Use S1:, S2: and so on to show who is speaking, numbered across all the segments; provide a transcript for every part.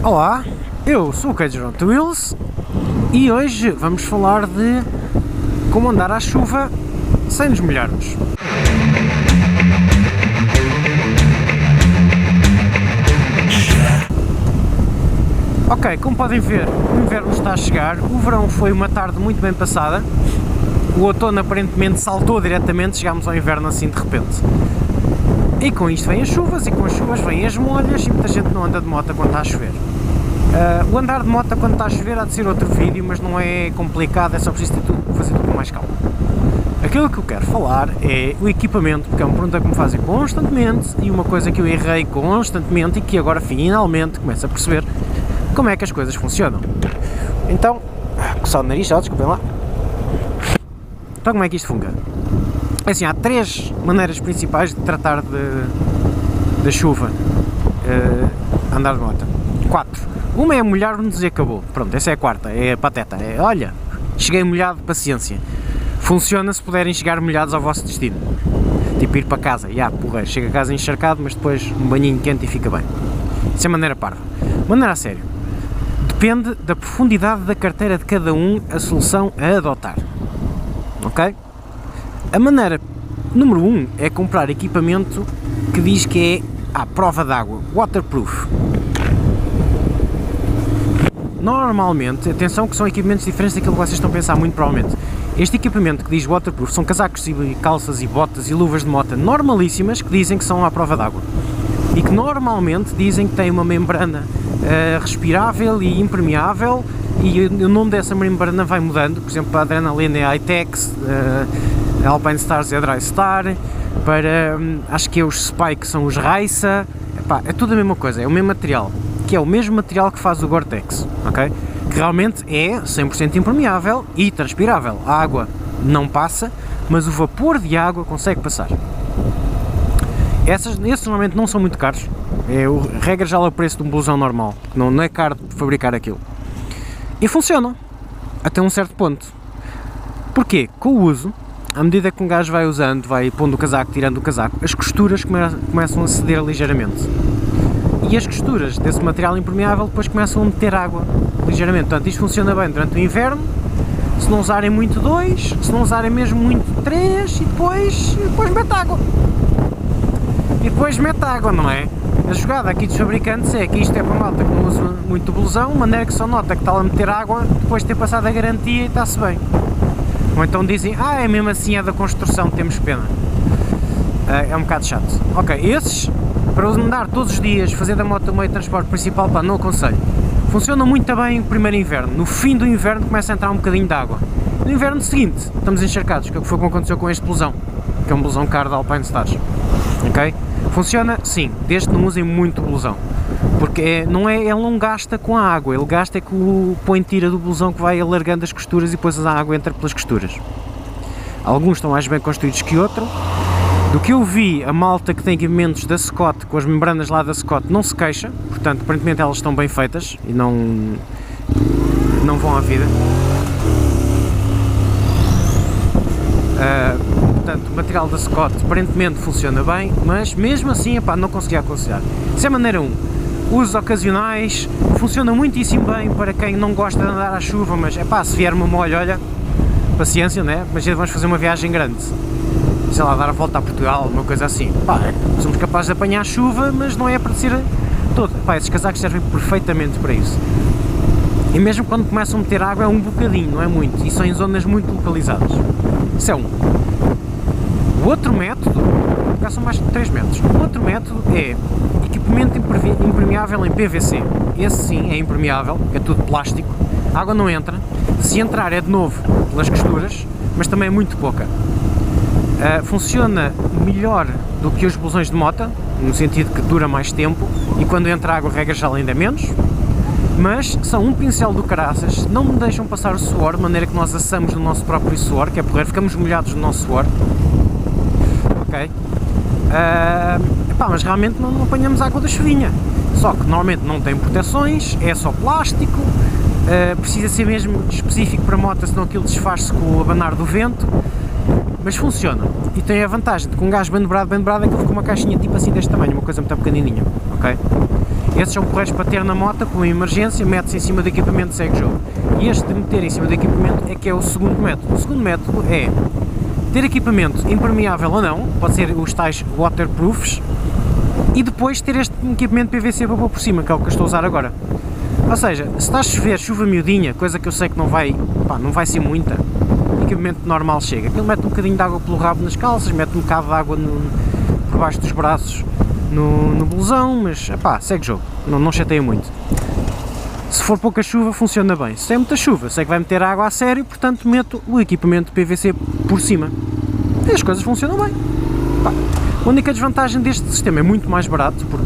S1: Olá, eu sou o Cage Round Wheels e hoje vamos falar de como andar à chuva sem nos molharmos. Ok, como podem ver, o inverno está a chegar, o verão foi uma tarde muito bem passada, o outono aparentemente saltou diretamente, chegámos ao inverno assim de repente. E com isto vêm as chuvas, e com as chuvas vêm as molhas, e muita gente não anda de moto quando está a chover. O andar de moto quando está a chover há de ser outro vídeo, mas não é complicado, é só preciso fazer tudo com mais calma. Aquilo que eu quero falar é o equipamento, porque é uma pergunta que me fazem constantemente, e uma coisa que eu errei constantemente e que agora finalmente começo a perceber como é que as coisas funcionam. Então, coçar o nariz, já, desculpem lá. Então como é que isto funciona? É assim, há três maneiras principais de tratar da chuva, andar de moto. Quatro. Uma é molhar-nos e acabou. Pronto, essa é a quarta, é a pateta. É, olha, cheguei molhado, paciência. Funciona se puderem chegar molhados ao vosso destino. Tipo ir para casa, porra, chega a casa encharcado, mas depois um banhinho quente e fica bem. Isso é maneira parva. Maneira a sério. Depende da profundidade da carteira de cada um a solução a adotar. Ok? A maneira número 1 é comprar equipamento que diz que é à prova d'água, waterproof. Normalmente, atenção que são equipamentos diferentes daquilo que vocês estão a pensar muito provavelmente. Este equipamento que diz waterproof são casacos e calças e botas e luvas de moto normalíssimas que dizem que são à prova d'água. E que normalmente dizem que têm uma membrana respirável e impermeável, e o nome dessa membrana vai mudando. Por exemplo, a Adrenaline é a ITEX, a Alpine Stars é a Drystar, para acho que é os Spike são os Raisa. Epá, é tudo a mesma coisa, é o mesmo material, que é o mesmo material que faz o Gore-Tex, ok? Que realmente é 100% impermeável e transpirável. A água não passa, mas o vapor de água consegue passar. Esses normalmente não são muito caros, regra já é o preço de um blusão normal, não é caro de fabricar aquilo. E funcionam, até um certo ponto. Porquê? Com o uso, à medida que um gajo vai usando, vai pondo o casaco, tirando o casaco, as costuras começam a ceder ligeiramente. E as costuras desse material impermeável depois começam a meter água ligeiramente. Portanto, isto funciona bem durante o inverno, se não usarem muito 2, se não usarem mesmo muito 3, e depois mete água. E depois mete água, não é? A jogada aqui dos fabricantes é que isto é para malta que não usa muito blusão, de maneira que só nota que está a meter água depois de ter passado a garantia e está-se bem. Ou então dizem, é mesmo assim, é da construção, temos pena. É um bocado chato. Ok, esses, para andar todos os dias, fazer da moto o meio de transporte principal, pá, não aconselho. Funciona muito bem no primeiro inverno. No fim do inverno começa a entrar um bocadinho de água. No inverno seguinte, estamos encharcados, que foi o que aconteceu com este blusão, que é um blusão caro da Alpine Stars. Ok? Funciona, sim, desde que não usem muito blusão, porque ele não gasta com a água, ele gasta com o põe-tira do blusão que vai alargando as costuras e depois a água entra pelas costuras. Alguns estão mais bem construídos que outros. Do que eu vi, a malta que tem equipamentos da Scott, com as membranas lá da Scott, não se queixa, portanto, aparentemente elas estão bem feitas e não vão à vida. Portanto, o material da Scott aparentemente funciona bem, mas mesmo assim, não conseguia aconselhar. Isso é maneira 1. Usos ocasionais, funciona muitíssimo bem para quem não gosta de andar à chuva, mas se vier uma molha, olha, paciência, né? Mas vamos fazer uma viagem grande, sei lá, dar a volta a Portugal, uma coisa assim. Somos capazes de apanhar chuva, mas não é para descer todo. Esses casacos servem perfeitamente para isso. E mesmo quando começam a meter água é um bocadinho, não é muito, e são em zonas muito localizadas. Isso é um. O outro método, já são mais de 3 métodos, o outro método é equipamento impermeável em PVC. Esse sim é impermeável, é tudo plástico, a água não entra, se entrar é de novo pelas costuras, mas também é muito pouca. Funciona melhor do que os blusões de moto, no sentido que dura mais tempo, e quando entra água regra já ainda menos, mas são um pincel do caraças, não me deixam passar o suor, de maneira que nós assamos no nosso próprio suor, que é porreiro, ficamos molhados no nosso suor. Ok? Mas realmente não apanhamos água da chuvinha, só que normalmente não tem proteções, é só plástico, precisa ser mesmo específico para moto, senão aquilo desfaz-se com o abanar do vento, mas funciona, e tem a vantagem de que um gajo bem dobrado, aquilo fica uma caixinha tipo assim deste tamanho, uma coisa muito pequenininha, ok? Esses são porreiros para ter na moto, com uma emergência, mete-se em cima do equipamento e segue o jogo. E este de meter em cima do equipamento é que é o segundo método. O segundo método é ter equipamento impermeável ou não, pode ser os tais waterproofs, e depois ter este equipamento PVC para pôr por cima, que é o que eu estou a usar agora. Ou seja, se está a chover, chuva miudinha, coisa que eu sei que não vai ser muita, equipamento normal chega. Aquilo mete um bocadinho de água pelo rabo nas calças, mete um bocado de água por baixo dos braços no blusão, mas segue o jogo, não chateia muito. Se for pouca chuva, funciona bem. Se é muita chuva, sei que vai meter água a sério, portanto meto o equipamento PVC por cima. E as coisas funcionam bem. A única desvantagem deste sistema é muito mais barato, porque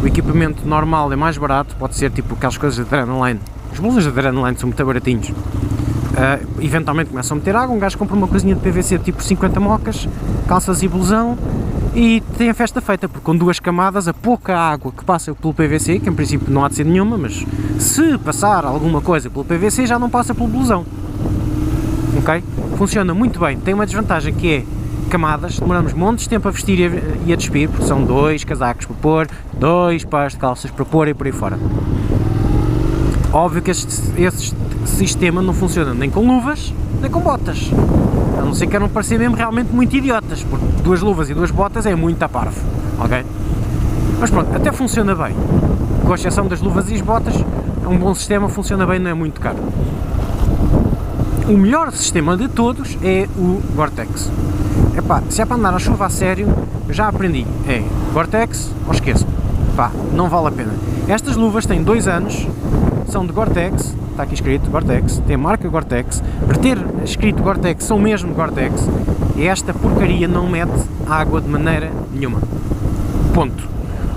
S1: o equipamento normal é mais barato, pode ser tipo aquelas coisas de Adrenaline. Os blusões de Adrenaline são muito baratinhos. Eventualmente começam a meter água, um gajo compra uma coisinha de PVC tipo 50 mocas, calças e blusão, e tem a festa feita, porque com 2 camadas, a pouca água que passa pelo PVC, que em princípio não há de ser nenhuma, mas se passar alguma coisa pelo PVC já não passa pelo blusão. Ok? Funciona muito bem. Tem uma desvantagem que é camadas, demoramos montes de tempo a vestir e a despir, porque são 2 casacos para pôr, 2 pares de calças para pôr e por aí fora. Óbvio que este sistema não funciona nem com luvas, nem com botas. A não ser que queiram parecer mesmo realmente muito idiotas, porque 2 luvas e 2 botas é muito a parvo, ok? Mas pronto, até funciona bem. Com exceção das luvas e as botas, é um bom sistema, funciona bem, não é muito caro. O melhor sistema de todos é o Gore-Tex. Se é para andar na chuva a sério, eu já aprendi, é Gore-Tex ou esqueço. Não vale a pena. Estas luvas têm 2 anos, são de Gore-Tex, está aqui escrito Gore-Tex, tem a marca Gore-Tex, por ter escrito Gore-Tex são mesmo Gore-Tex, e esta porcaria não mete água de maneira nenhuma. Ponto.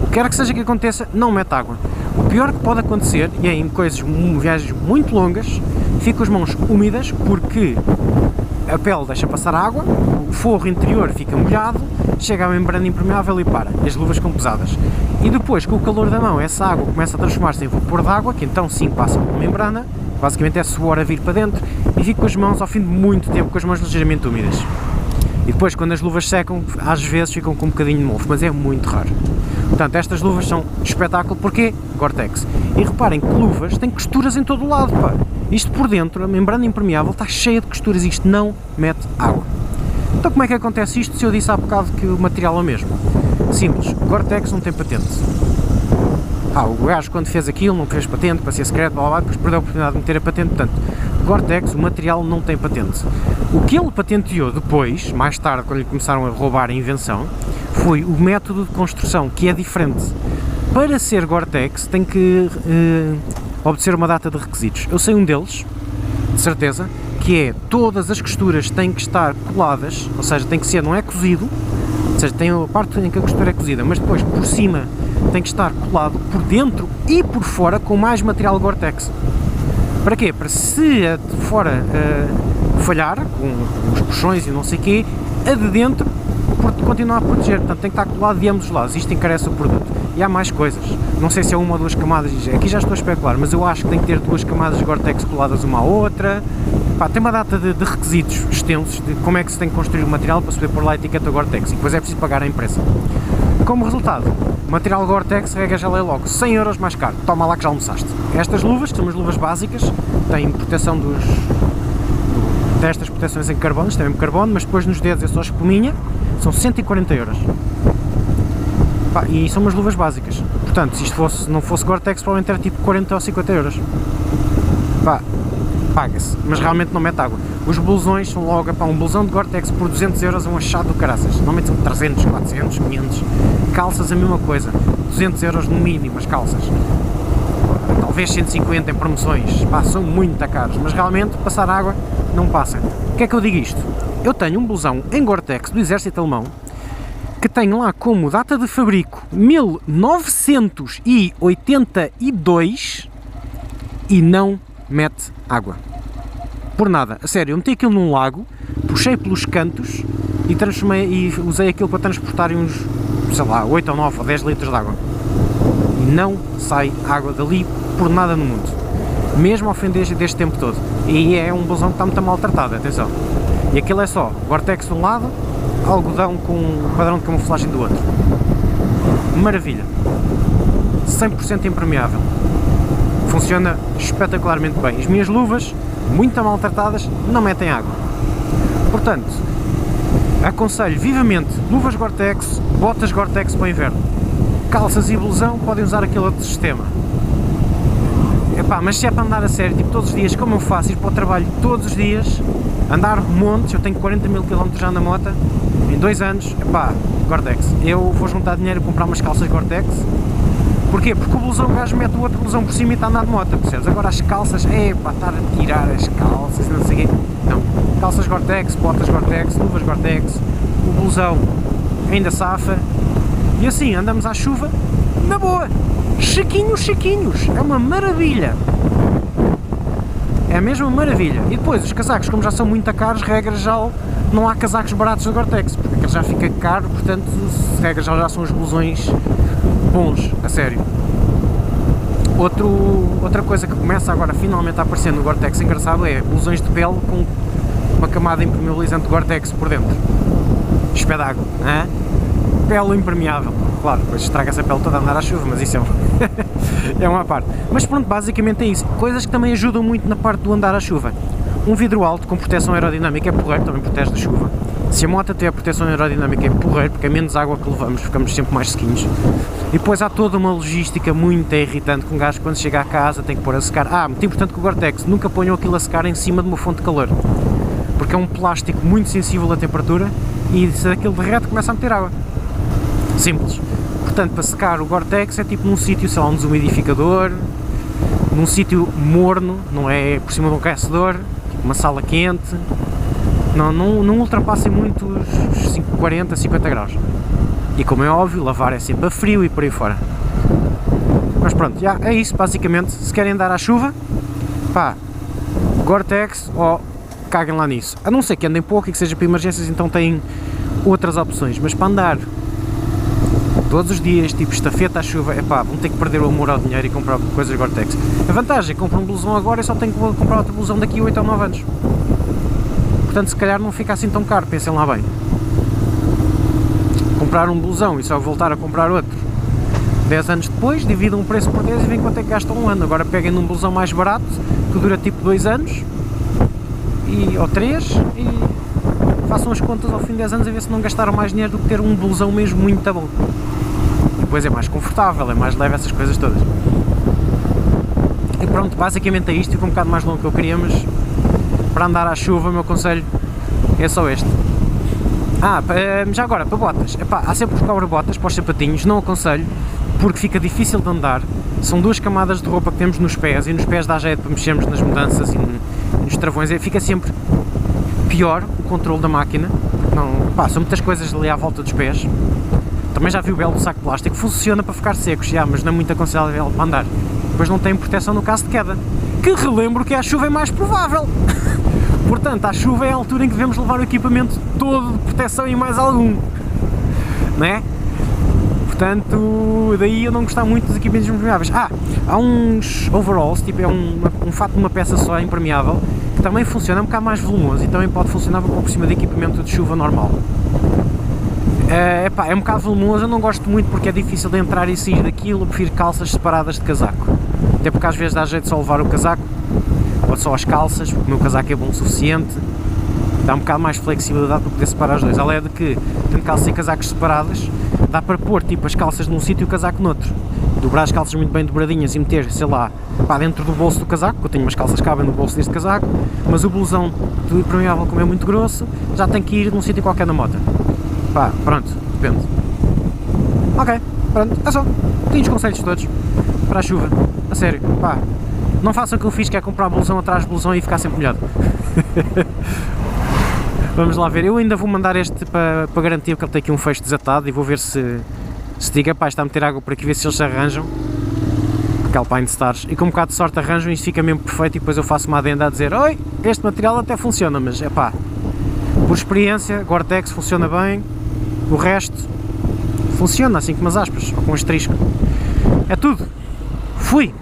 S1: O que quer que seja que aconteça, não mete água. O pior que pode acontecer, e é em viagens muito longas, fica as mãos úmidas porque a pele deixa passar água, o forro interior fica molhado, chega à membrana impermeável e para. E as luvas ficam pesadas. E depois, com o calor da mão, essa água começa a transformar-se em vapor de água, que então sim passa pela membrana, basicamente é suor a vir para dentro, e fica com as mãos, ao fim de muito tempo, com as mãos ligeiramente úmidas. E depois, quando as luvas secam, às vezes ficam com um bocadinho de mofo, mas é muito raro. Portanto, estas luvas são espetáculo, porquê? Gore-Tex. E reparem que luvas têm costuras em todo o lado, Isto por dentro, a membrana impermeável, está cheia de costuras e isto não mete água. Então como é que acontece isto se eu disse há bocado que o material é o mesmo? Simples, Gore-Tex não tem patente. O gajo quando fez aquilo não fez patente, para ser secreto, depois perdeu a oportunidade de meter a patente, portanto, Gore-Tex, o material não tem patente. O que ele patenteou depois, mais tarde, quando lhe começaram a roubar a invenção, foi o método de construção, que é diferente. Para ser Gore-Tex tem que obedecer uma data de requisitos. Eu sei um deles, de certeza, que é todas as costuras têm que estar coladas, ou seja, tem que ser, não é cozido, ou seja, tem a parte em que a costura é cozida, mas depois por cima tem que estar colado por dentro e por fora com mais material Gore-Tex. Para quê? Para se a de fora falhar, com os puxões e não sei o quê, a de dentro continuar a proteger, portanto tem que estar colado de ambos os lados, isto encarece o produto. E há mais coisas, não sei se é 1 ou 2 camadas, aqui já estou a especular, mas eu acho que tem que ter 2 camadas de Gore-Tex coladas uma à outra. Tem uma data de requisitos extensos de como é que se tem que construir o material para se poder pôr lá a etiqueta Gore-Tex e depois é preciso pagar a empresa. Como resultado, o material Gore-Tex, regra já é logo 100 € mais caro, toma lá que já almoçaste. Estas luvas, que são as luvas básicas, têm proteção destas proteções em carbono, isto é mesmo carbono, mas depois nos dedos é só espuminha, são 140 €. E são umas luvas básicas, portanto, se isto não fosse Gore-Tex, provavelmente era tipo 40 ou 50 €. Paga-se, mas realmente não mete água. Os blusões são logo, um blusão de Gore-Tex por 200 € é um achado do caraças, normalmente são 300, 400, 500. Calças a mesma coisa, 200 € no mínimo as calças. Talvez 150 em promoções, são muito caros, mas realmente passar água não passa. O que é que eu digo isto? Eu tenho um blusão em Gore-Tex do exército alemão, que tem lá como data de fabrico 1982 e não mete água. Por nada, a sério, eu meti aquilo num lago, puxei pelos cantos e usei aquilo para transportar uns, sei lá, 8 ou 9 ou 10 litros de água. E não sai água dali por nada no mundo. Mesmo ao fim deste tempo todo. E é um blusão que está muito mal tratado, atenção. E aquilo é só Gore-Tex de um lado, algodão com padrão de camuflagem do outro. Maravilha. 100% impermeável. Funciona espetacularmente bem. As minhas luvas, muito maltratadas, não metem água. Portanto, aconselho vivamente luvas Gore-Tex, botas Gore-Tex para o inverno. Calças e blusão podem usar aquele outro sistema. Epá, mas se é para andar a sério, tipo todos os dias, como eu faço, ir para o trabalho todos os dias, andar montes, eu tenho 40 mil km já na moto, em 2 anos, epá, Gore-Tex. Eu vou juntar dinheiro e comprar umas calças Gore-Tex. Porquê? Porque o blusão, o gajo mete o outro blusão por cima e está a andar de moto, percebes? Agora as calças, epá, estar a tirar as calças, não sei o quê. Não, calças Gore-Tex, botas Gore-Tex, luvas Gore-Tex, o blusão ainda safa. E assim, andamos à chuva, na boa, chiquinhos, chiquinhos, é uma maravilha. É mesmo uma maravilha. E depois, os casacos, como já são muito caros, regra geral, não há casacos baratos de Gore-Tex, porque aquele já fica caro, portanto, regra geral já são os blusões bons, a sério. Outra coisa que começa agora finalmente a aparecer no Gore-Tex engraçado é blusões de pele com uma camada impermeabilizante Gore-Tex por dentro. Espé d'água, hein? Pele impermeável. Claro, depois estraga-se a pele toda a andar à chuva, mas isso é uma parte. Mas pronto, basicamente é isso. Coisas que também ajudam muito na parte do andar à chuva. Um vidro alto com proteção aerodinâmica é porreiro, também protege da chuva. Se a moto tiver proteção aerodinâmica é porreiro, porque é menos água que levamos, ficamos sempre mais sequinhos. E depois há toda uma logística muito irritante, que um gajo quando chega a casa tem que pôr a secar. Muito importante que o Gore-Tex, nunca ponham aquilo a secar em cima de uma fonte de calor. Porque é um plástico muito sensível à temperatura e se aquilo derrete começa a meter água. Simples. Portanto, para secar o Gore-Tex é tipo num sítio, sei lá, um desumidificador, num sítio morno, não é por cima de um aquecedor, tipo uma sala quente, não ultrapassem muito os 40, 50 graus. E como é óbvio, lavar é sempre a frio e por aí fora. Mas pronto, já é isso basicamente. Se querem andar à chuva, pá, Gore-Tex ou caguem lá nisso. A não ser que andem pouco e que seja para emergências, então têm outras opções, mas para andar todos os dias, tipo estafeta à chuva, epá, vão ter que perder o amor ao dinheiro e comprar coisas Gore-Tex. A vantagem é que compram um blusão agora e só tenho que comprar outro blusão daqui a 8 ou 9 anos. Portanto, se calhar não fica assim tão caro, pensem lá bem. Comprar um blusão e só voltar a comprar outro 10 anos depois, dividam o preço por 10 e veem quanto é que gastam um ano. Agora peguem num blusão mais barato, que dura tipo 2 anos, ou 3, e façam as contas ao fim de 10 anos a ver se não gastaram mais dinheiro do que ter um blusão mesmo muito bom. E depois é mais confortável, é mais leve, essas coisas todas. E pronto, basicamente é isto, ficou um bocado mais longo que eu queria, mas para andar à chuva o meu conselho é só este. Já agora, para botas, epá, há sempre os cobre-botas para os sapatinhos, não aconselho, porque fica difícil de andar, são 2 camadas de roupa que temos nos pés, e nos pés dá jeito para mexermos nas mudanças e nos travões, fica sempre pior o controle da máquina, são muitas coisas ali à volta dos pés. Também já vi o belo do saco de plástico, funciona para ficar secos, mas não é muito aconselhável para andar. Depois não tem proteção no caso de queda, que relembro que a chuva é mais provável. Portanto, à chuva é a altura em que devemos levar o equipamento todo de proteção e mais algum, não é? Portanto, daí eu não gostar muito dos equipamentos impermeáveis. Há uns overalls, tipo é um fato de uma peça só impermeável, que também funciona, é um bocado mais volumoso e também pode funcionar para pôr por cima de equipamento de chuva normal. É um bocado volumoso, eu não gosto muito porque é difícil de entrar e sair daquilo, eu prefiro calças separadas de casaco. Até porque às vezes dá jeito só levar o casaco, ou só as calças, porque o meu casaco é bom o suficiente, dá um bocado mais flexibilidade para poder separar os dois. Além de que, tendo calças e casacos separados, dá para pôr tipo as calças num sítio e o casaco noutro. Dobrar as calças muito bem dobradinhas e meter, sei lá, dentro do bolso do casaco, que eu tenho umas calças que cabem no bolso deste casaco, mas o blusão do impermeável, como é muito grosso, já tem que ir num sítio qualquer na moto. Pronto, depende. Ok, pronto, é só. Tenho os conselhos todos para a chuva, a sério, não façam o que eu fiz, que é comprar blusão atrás de blusão e ficar sempre molhado. Vamos lá ver, eu ainda vou mandar este para garantir que ele tem aqui um fecho desatado e vou ver se diga, está a meter água por aqui, ver se eles se arranjam, porque Alpine Stars, e com um bocado de sorte arranjam e isto fica mesmo perfeito e depois eu faço uma adenda a dizer, oi, este material até funciona, mas por experiência, Gore-Tex funciona bem, o resto funciona assim com umas aspas, ou com um asterisco. É tudo, fui!